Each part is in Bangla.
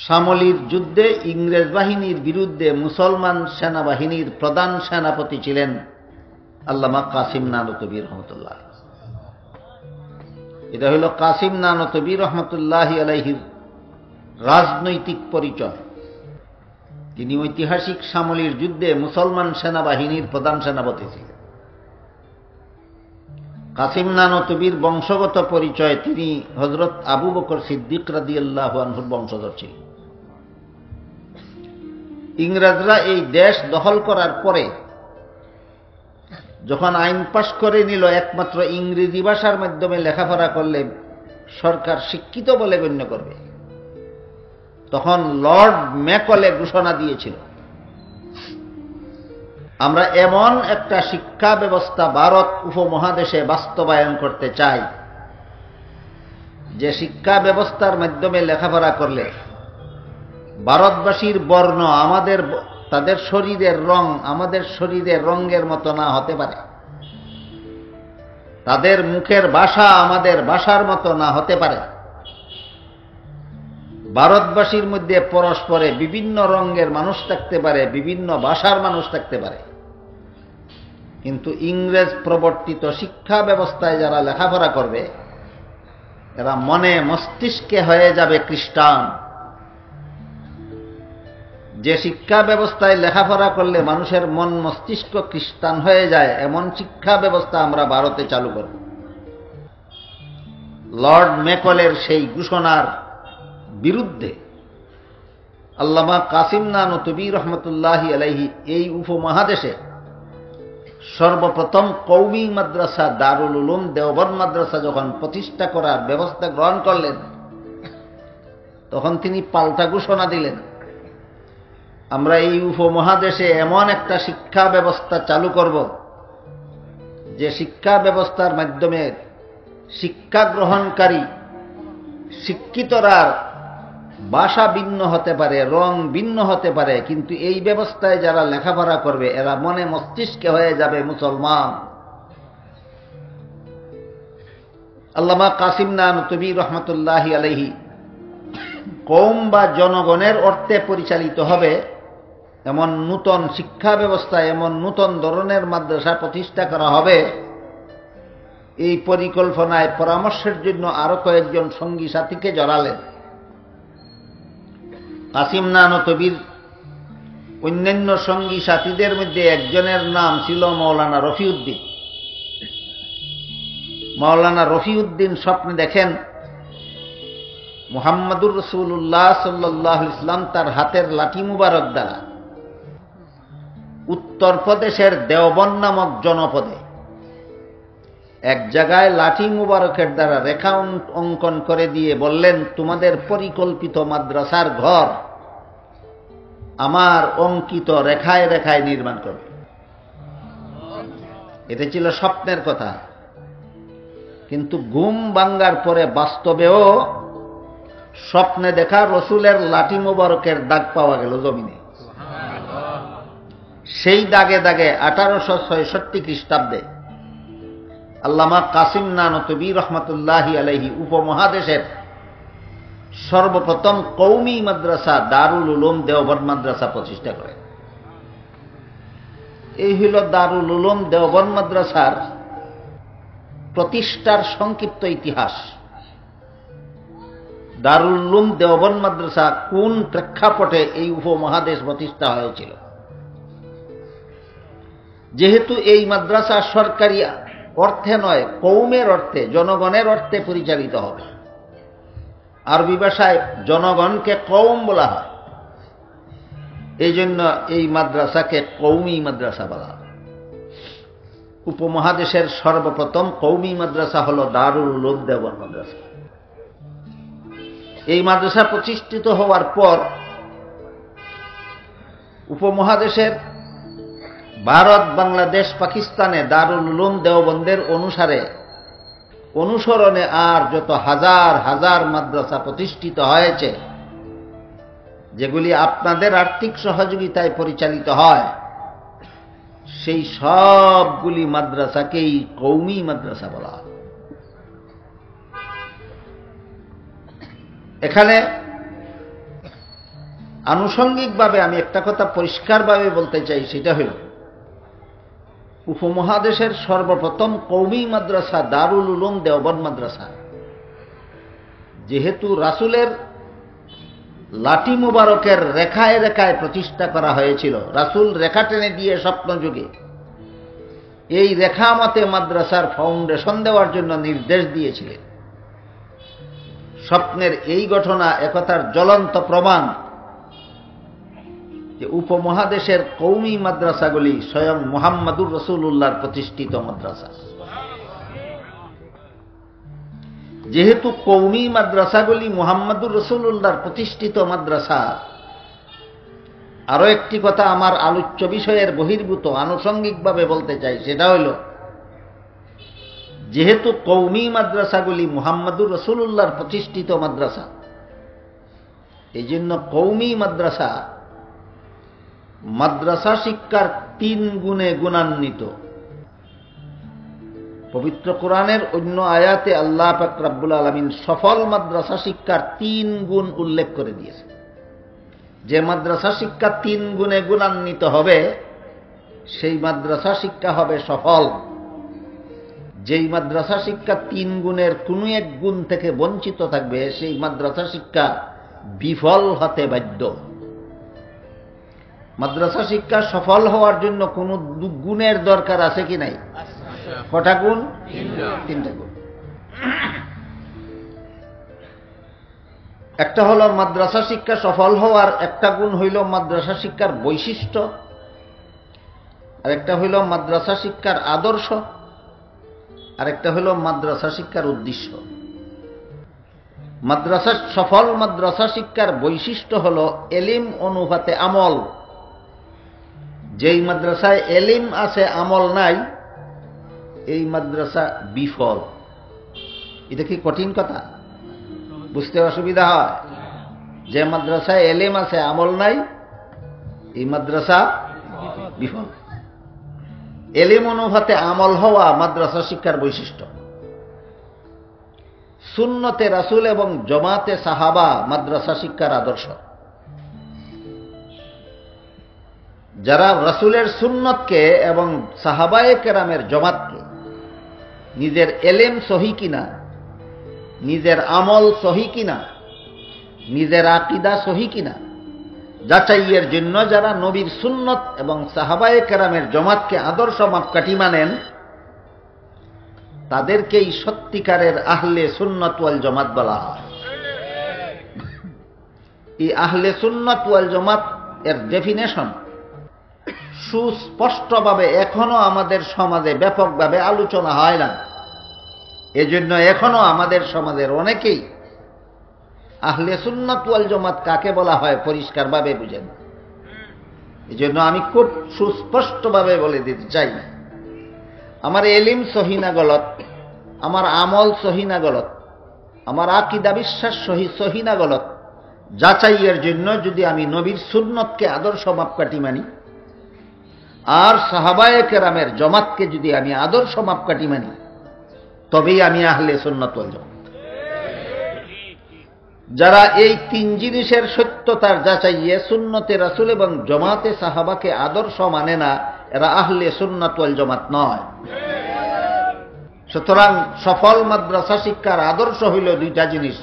শামলির যুদ্ধে ইংরেজ বাহিনীর বিরুদ্ধে মুসলমান সেনাবাহিনীর প্রধান সেনাপতি ছিলেন আল্লামা কাসিম নানতবী রহমতুল্লাহ। এটা হইল কাসিম নানতবী রহমতুল্লাহ আলাইহির রাজনৈতিক পরিচয়। তিনি ঐতিহাসিক শামলির যুদ্ধে মুসলমান সেনাবাহিনীর প্রধান সেনাপতি ছিলেন। কাসিম নানতবীর বংশগত পরিচয়, তিনি হযরত আবু বকর সিদ্দিক রাদিয়াল্লাহু আনহুর বংশধর ছিলেন। ইংরেজরা এই দেশ দখল করার পরে যখন আইন পাশ করে নিল একমাত্র ইংরেজি ভাষার মাধ্যমে লেখাপড়া করলে সরকার শিক্ষিত বলে গণ্য করবে, তখন লর্ড ম্যাকলে ঘোষণা দিয়েছিল, আমরা এমন একটা শিক্ষা ব্যবস্থা ভারত উপমহাদেশে বাস্তবায়ন করতে চাই যে শিক্ষা ব্যবস্থার মাধ্যমে লেখাপড়া করলে ভারতবাসীর বর্ণ তাদের শরীরের রং আমাদের শরীরের রঙের মতো না হতে পারে, তাদের মুখের ভাষা আমাদের ভাষার মতো না হতে পারে। ভারতবাসীর মধ্যে পরস্পরে বিভিন্ন রঙের মানুষ থাকতে পারে, বিভিন্ন ভাষার মানুষ থাকতে পারে, কিন্তু ইংরেজ প্রবর্তিত শিক্ষা ব্যবস্থায় যারা লেখাপড়া করবে এরা মনে মস্তিষ্কে হয়ে যাবে খ্রিস্টান। যে শিক্ষা ব্যবস্থায় লেখাপড়া করলে মানুষের মন মস্তিষ্ক খ্রিস্টান হয়ে যায়, এমন শিক্ষা ব্যবস্থা আমরা ভারতে চালু করব। লর্ড ম্যাকলের সেই ঘোষণার বিরুদ্ধে আল্লামা কাসিম নানতবী রহমতুল্লাহি আলাইহি এই উপমহাদেশে সর্বপ্রথম কওমি মাদ্রাসা দারুল উলুম দেওবন্দ মাদ্রাসা যখন প্রতিষ্ঠা করার ব্যবস্থা গ্রহণ করলেন, তখন তিনি পাল্টা ঘোষণা দিলেন, আমরা এই উপমহাদেশে এমন একটা শিক্ষা ব্যবস্থা চালু করব যে শিক্ষা ব্যবস্থার মাধ্যমে শিক্ষা গ্রহণকারী শিক্ষিতরা ভাষা ভিন্ন হতে পারে, রং ভিন্ন হতে পারে, কিন্তু এই ব্যবস্থায় যারা লেখাপড়া করবে এরা মনে মস্তিষ্কে হয়ে যাবে মুসলমান। আল্লামা কাসিম নানতবী রহমতুল্লাহি আলাইহি কওম বা জনগণের অর্থে পরিচালিত হবে এমন নূতন শিক্ষা ব্যবস্থা, এমন নূতন ধরনের মাদ্রাসা প্রতিষ্ঠা করা হবে, এই পরিকল্পনায় পরামর্শের জন্য আরো কয়েকজন সঙ্গী সাথীকে জড়ালেন। কাসিম নানতবীর অন্যান্য সঙ্গী সাথীদের মধ্যে একজনের নাম ছিল মাওলানা রফিউদ্দিন। মাওলানা রফিউদ্দিন স্বপ্নে দেখেন মুহাম্মদুর রাসূলুল্লাহ সাল্লাল্লাহু আলাইহি ওয়াসাল্লাম তার হাতের লাঠি মুবারক দ্বারা উত্তরপ্রদেশের দেওবন্দ নামক জনপদে এক জায়গায় লাঠি মুবারকের দ্বারা রেখা অঙ্কন করে দিয়ে বললেন, তোমাদের পরিকল্পিত মাদ্রাসার ঘর আমার অঙ্কিত রেখায় রেখায় নির্মাণ করবে। এটা ছিল স্বপ্নের কথা, কিন্তু ঘুম ভাঙ্গার পরে বাস্তবেও স্বপ্নে দেখা রসুলের লাঠি মুবারকের দাগ পাওয়া গেল জমিনে। সেই দাগে দাগে 1866 খ্রিস্টাব্দে আল্লামা কাসিম নানতবী রহমতুল্লাহি আলাইহি উপমহাদেশের সর্বপ্রথম কওমি মাদ্রাসা দারুল উলুম দেওবন্দ মাদ্রাসা প্রতিষ্ঠা করেন। এই হইল দারুল উলুম দেওবন্দ মাদ্রাসার প্রতিষ্ঠার সংক্ষিপ্ত ইতিহাস। দারুল উলুম দেওবন্দ মাদ্রাসা কোন প্রেক্ষাপটে এই উপমহাদেশ প্রতিষ্ঠা হয়েছিল? যেহেতু এই মাদ্রাসা সরকারি অর্থে নয়, কওমের অর্থে, জনগণের অর্থে পরিচালিত হবে। আরবি ভাষায় জনগণকে কওম বলা হয়, এই জন্য এই মাদ্রাসাকে কওমি মাদ্রাসা বলা হয়। উপমহাদেশের সর্বপ্রথম কওমি মাদ্রাসা হল দারুল উলুম দেওবন্দ মাদ্রাসা। এই মাদ্রাসা প্রতিষ্ঠিত হওয়ার পর উপমহাদেশের ভারত, বাংলাদেশ, পাকিস্তানে দারুল উলুম দেওবন্দের অনুসরণে আর যত হাজার হাজার মাদ্রাসা প্রতিষ্ঠিত হয়েছে, যেগুলি আপনাদের আর্থিক সহযোগিতায় পরিচালিত হয়, সেই সবগুলি মাদ্রাসাকেই কওমি মাদ্রাসা বলা হয়। এখানে আনুষঙ্গিকভাবে আমি একটা কথা পরিষ্কারভাবে বলতে চাই, সেটা হল উপমহাদেশের সর্বপ্রথম কওমি মাদ্রাসা দারুল উলুম দেওবন্দ মাদ্রাসা, যেহেতু রাসূলের লাঠি মুবারকের রেখায় রেখায় প্রতিষ্ঠা করা হয়েছিল, রাসূল রেখা টেনে দিয়ে স্বপ্নযুগে এই রেখা মতে মাদ্রাসার ফাউন্ডেশন দেওয়ার জন্য নির্দেশ দিয়েছিলেন। স্বপ্নের এই ঘটনা একথার জ্বলন্ত প্রমাণ যে উপমহাদেশের কওমি মাদ্রাসাগুলি স্বয়ং মুহাম্মদুর রাসূলুল্লাহর প্রতিষ্ঠিত মাদ্রাসা। যেহেতু কওমি মাদ্রাসাগুলি মুহাম্মদুর রাসূলুল্লাহর প্রতিষ্ঠিত মাদ্রাসা, আরো একটি কথা আমার আলোচ্য বিষয়ের বহির্ভূত আনুষঙ্গিকভাবে বলতে চাই, সেটা হল যেহেতু কওমি মাদ্রাসাগুলি মুহাম্মদুর রাসূলুল্লাহর প্রতিষ্ঠিত মাদ্রাসা, এই জন্য কওমি মাদ্রাসা মাদ্রাসা শিক্ষার 3 গুণে গুণান্বিত। পবিত্র কোরআনের অন্য আয়াতে আল্লাহ পাক রব্বুল আলামিন সফল মাদ্রাসা শিক্ষার 3 গুণ উল্লেখ করে দিয়েছে। যে মাদ্রাসা শিক্ষা 3 গুণে গুণান্বিত হবে সেই মাদ্রাসা শিক্ষা হবে সফল। যেই মাদ্রাসা শিক্ষা 3 গুণের কোনো এক গুণ থেকে বঞ্চিত থাকবে সেই মাদ্রাসা শিক্ষা বিফল হতে বাধ্য। মাদ্রাসা শিক্ষা সফল হওয়ার জন্য কোন গুণের দরকার আছে কি নাই? কটা গুণ? 3টা গুণ। একটা হলো মাদ্রাসা শিক্ষা সফল হওয়ার একটা গুণ হইল মাদ্রাসা শিক্ষার বৈশিষ্ট্য, আর একটা হইল মাদ্রাসা শিক্ষার আদর্শ, আর একটা হইল মাদ্রাসা শিক্ষার উদ্দেশ্য। সফল মাদ্রাসা শিক্ষার বৈশিষ্ট্য হল এলিম অনুপাতে আমল। যেই মাদ্রাসায় এলিম আছে আমল নাই, এই মাদ্রাসা বিফল। এটা কি কঠিন কথা? বুঝতে অসুবিধা হয়? যে মাদ্রাসায় এলিম আছে আমল নাই, এই মাদ্রাসা বিফল। এলিম অনুপাতে আমল হওয়া মাদ্রাসা শিক্ষার বৈশিষ্ট্য। সুন্নতে রাসূল এবং জামাতে সাহাবা মাদ্রাসা শিক্ষার আদর্শ। যারা রাসূলের সুন্নতকে এবং সাহাবায়ে কেরামের জামাতকে নিজের এলেম সহি কিনা, নিজের আমল সহি কিনা, নিজের আকীদা সহি কিনা যাচাইয়ের জন্য যারা নবীর সুন্নত এবং সাহাবায়ে কেরামের জামাতকে আদর্শ মাপকাঠি মানেন, তাদেরকেই সত্যিকারের আহলে সুন্নাত ওয়াল জামাত বলা হয়। এই আহলে সুন্নাত ওয়াল জামাত এর ডেফিনেশন সুস্পষ্টভাবে এখনো আমাদের সমাজে ব্যাপকভাবে আলোচনা হয় না। এজন্য এখনো আমাদের সমাজের অনেকেই আহলে সুন্নাত ওয়াল জামাত কাকে বলা হয় পরিষ্কারভাবে বুঝেন না। এজন্য আমি খুব সুস্পষ্টভাবে বলে দিতে চাই, আমার এলিম সহি না গলত, আমার আমল সহি না গলত, আমার আকীদা বিশ্বাস সহি না গলত, যাচাইয়ের জন্য যদি আমি নবীর সুন্নতকে আদর্শ মাপকাঠি মানি আর সাহাবায়ে কেরামের জামাতকে যদি আমি আদর্শ মাপকাঠি মানি, তবেই আমি আহলে সুন্নাত ওয়াল জামাত। যারা এই 3 জিনিসের সত্যতার যাচাইয়ে সুন্নতে রাসূল এবং জামাতে সাহাবাকে আদর্শ মানে না, এরা আহলে সুন্নাত ওয়াল জামাত নয়। সুতরাং সফল মাদ্রাসা শিক্ষার আদর্শ হইল 2টা জিনিস,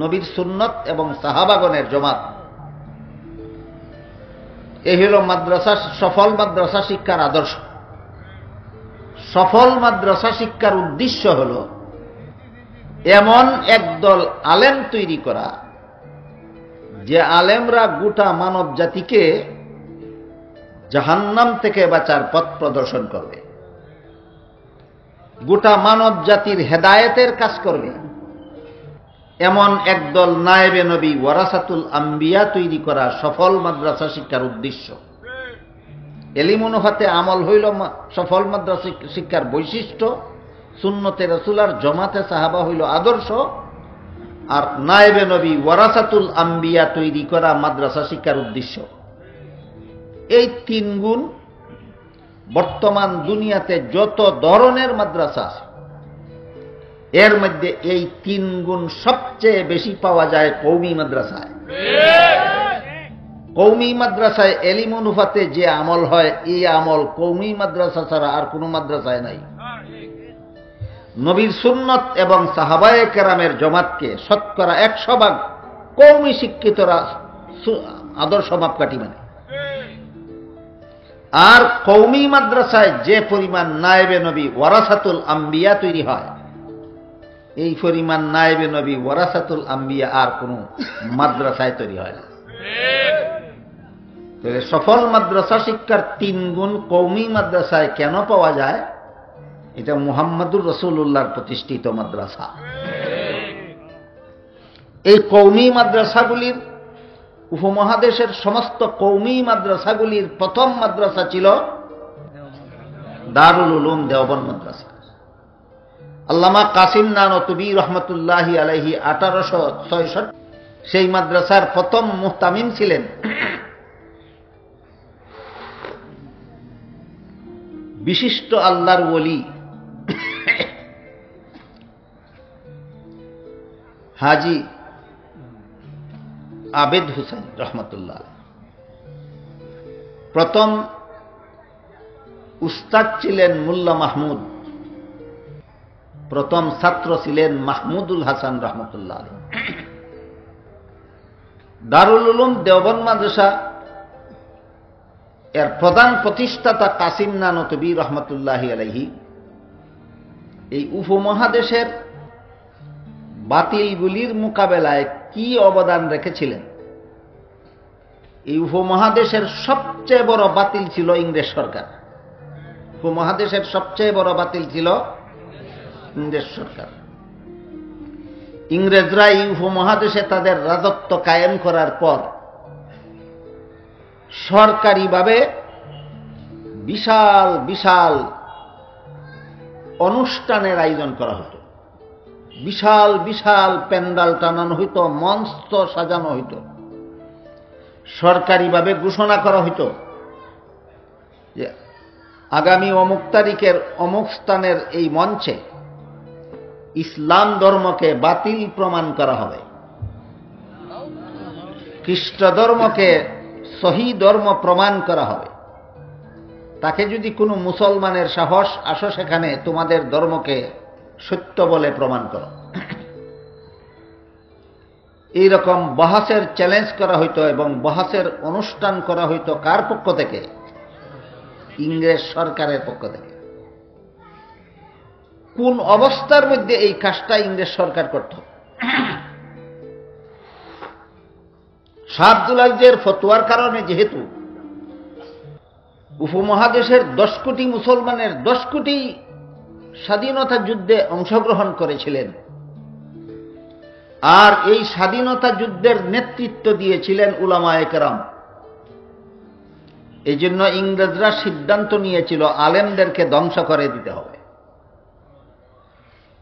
নবীর সুন্নত এবং সাহাবাগণের জামাত। এই হইল সফল মাদ্রাসা শিক্ষার আদর্শ। সফল মাদ্রাসা শিক্ষার উদ্দেশ্য হল এমন একদল আলেম তৈরি করা, যে আলেমরা গোটা মানব জাতিকে জাহান্নাম থেকে বাঁচার পথ প্রদর্শন করবে, গোটা মানব জাতির হেদায়েতের কাজ করবে। এমন একদল নায়েবে নবী ওয়ারাসাতুল আম্বিয়া তৈরি করা সফল মাদ্রাসা শিক্ষার উদ্দেশ্য। এলিম অনুপাতে আমল হইল সফল মাদ্রাসা শিক্ষার বৈশিষ্ট্য, সুন্নতে রাসূল আর জামাতে সাহাবা হইল আদর্শ, আর নায়েবে নবী ওয়ারাসাতুল আম্বিয়া তৈরি করা মাদ্রাসা শিক্ষার উদ্দেশ্য। এই 3 গুণ বর্তমান দুনিয়াতে যত ধরনের মাদ্রাসা আছে, এর মধ্যে এই 3 গুণ সবচেয়ে বেশি পাওয়া যায় কওমি মাদ্রাসায়। কওমি মাদ্রাসায় এলিম অনুপাতে যে আমল হয়, এই আমল কওমি মাদ্রাসা ছাড়া আর কোনো মাদ্রাসায় নাই। নবীর সুন্নত এবং সাহাবায়ে কেরামের জমাতকে শতকরা 100% কওমি শিক্ষিতরা আদর্শ মাপকাঠি মানে। আর কওমি মাদ্রাসায় যে পরিমাণ নায়েবে নবী ওয়ারাসাতুল আম্বিয়া তৈরি হয়, এই পরিমাণ নায়েবে নবী ওয়ারাসাতুল আম্বিয়া আর কোনো মাদ্রাসায় তৈরি হয় না। তবে সফল মাদ্রাসা শিক্ষার 3 গুণ কওমি মাদ্রাসায় কেন পাওয়া যায়? এটা মুহাম্মদুর রাসূলুল্লাহর প্রতিষ্ঠিত মাদ্রাসা। এই কওমি মাদ্রাসাগুলির, উপমহাদেশের সমস্ত কওমি মাদ্রাসাগুলির প্রথম মাদ্রাসা ছিল দারুল উলুম দেওবন্দ মাদ্রাসা। আল্লামা কাসিম নানতুবি রহমতুল্লাহি আলাইহি 1866 সেই মাদ্রাসার প্রথম মুহতামিম ছিলেন বিশিষ্ট আল্লাহর ওলি হাজি আবেদ হুসেন রহমতুল্লাহ। প্রথম উস্তাদ ছিলেন মোল্লা মাহমুদ, প্রথম ছাত্র ছিলেন মাহমুদুল হাসান রহমতুল্লাহ। দারুল উলুম দেওবন্দ মাদ্রাসা এর প্রধান প্রতিষ্ঠাতা কাসিম নানতুবি রহমতুল্লাহি আলাইহি এই উপমহাদেশের বাতিলগুলির মোকাবেলায় কি অবদান রেখেছিলেন? এই উপমহাদেশের সবচেয়ে বড় বাতিল ছিল ইংরেজ সরকার। উপমহাদেশের সবচেয়ে বড় বাতিল ছিল ইংরেজ সরকার। ইংরেজরা এই উপমহাদেশে তাদের রাজত্ব কায়েম করার পর সরকারিভাবে বিশাল বিশাল অনুষ্ঠানের আয়োজন করা হতো, বিশাল বিশাল প্যান্ডাল টানানো হইত, মঞ্চ সাজানো হইত, সরকারিভাবে ঘোষণা করা হইত যে আগামী অমুক তারিখের অমুক স্থানের এই মঞ্চে ইসলাম ধর্মকে বাতিল প্রমাণ করা হবে, খ্রিস্ট ধর্মকে সহি ধর্ম প্রমাণ করা হবে। তাকে যদি কোনো মুসলমানের সাহস, আসো সেখানে তোমাদের ধর্মকে সত্য বলে প্রমাণ করো। এইরকম বহাসের চ্যালেঞ্জ করা হইতো এবং বহাসের অনুষ্ঠান করা হইতো কার পক্ষ থেকে? ইংরেজ সরকারের পক্ষ থেকে। কোন অবস্থার মধ্যে এই কাজটা ইংরেজ সরকার করত? শাহ আব্দুল আজিজের ফতোয়ার কারণে যেহেতু উপমহাদেশের 10 কোটি মুসলমানের 10 কোটি স্বাধীনতা যুদ্ধে অংশগ্রহণ করেছিলেন, আর এই স্বাধীনতা যুদ্ধের নেতৃত্ব দিয়েছিলেন উলামায়ে কেরাম। এই জন্য ইংরেজরা সিদ্ধান্ত নিয়েছিল আলেমদেরকে ধ্বংস করে দিতে হবে।